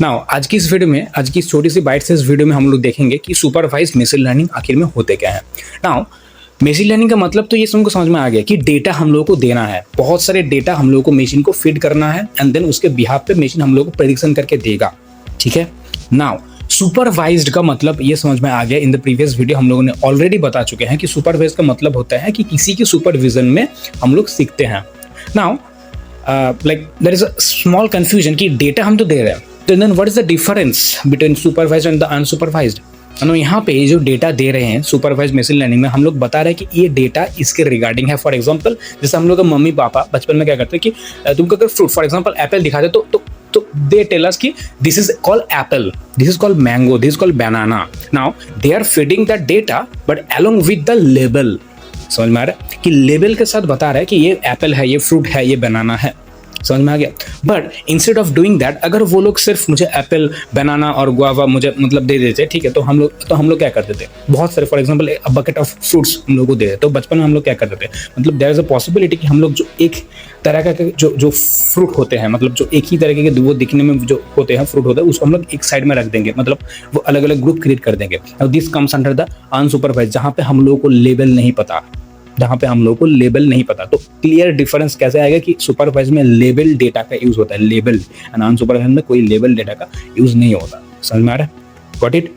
Now आज की इस वीडियो में, आज की इस छोटी सी बाइट से इस वीडियो में हम लोग देखेंगे कि सुपरवाइज्ड मशीन लर्निंग आखिर में होते क्या है। नाउ मशीन लर्निंग का मतलब तो ये तुमको समझ में आ गया कि डेटा हम लोगों को देना है, बहुत सारे डेटा हम लोगों को मशीन को फीड करना है एंड देन उसके बिहाफ पे मशीन हम लोगों को प्रेडिक्शन करके देगा। ठीक है। नाउ सुपरवाइज्ड का मतलब ये समझ में आ गया। इन द प्रीवियस वीडियो हम लोगों ने ऑलरेडी बता चुके हैं कि सुपरवाइज्ड का मतलब होता है कि किसी की सुपरविजन में हम लोग सीखते हैं। Now like there is a small confusion कि डेटा हम तो दे रहे हैं, तो then what is the difference between supervised and the unsupervised. यहाँ पे जो डेटा दे रहे हैं सुपरवाइज्ड मशीन लर्निंग में, हम लोग बता रहे हैं कि ये डेटा इसके रिगार्डिंग है। फॉर एग्जांपल जैसे हम लोग का मम्मी पापा बचपन में क्या करते हैं कि तुमको अगर फ्रूट फॉर एग्जांपल एप्पल दिखाते तो दे टेल अस कि this is called apple, this is called mango, this is called banana. Now they are feeding that data but along with the label. समझ में आ रहा है कि लेबल के साथ बता रहा है कि ये एप्पल है, ये फ्रूट है, ये बनाना है। समझ में आ गया। But instead of doing that, अगर वो लोग सिर्फ मुझे एप्पल, बनाना और गुआवा मुझे मतलब दे देते, ठीक है, तो हम लोग क्या करते थे, बहुत सारे for example bucket of fruits हम लोग को दे देते। तो बचपन में हम लोग क्या करते थे, मतलब देयर इज अ पॉसिबिलिटी कि हम लोग जो एक तरह का जो फ्रूट होते हैं, मतलब जो एक ही तरीके के वो दिखने में जो होते हैं फ्रूट होते हैं, उसको हम लोग एक साइड में रख देंगे, मतलब वो अलग अलग ग्रुप क्रिएट कर देंगे। This comes under the unsupervised, जहाँ पे हम लोगों को लेबल नहीं पता, जहाँ पे हम लोगों को लेबल नहीं पता। तो क्लियर डिफरेंस कैसे आएगा कि सुपरवाइज में लेबल डेटा का यूज होता है, लेबल, एंड अनसुपरवाइज में कोई लेबल डेटा का यूज नहीं होता। समझ में आ रहा है? Got it?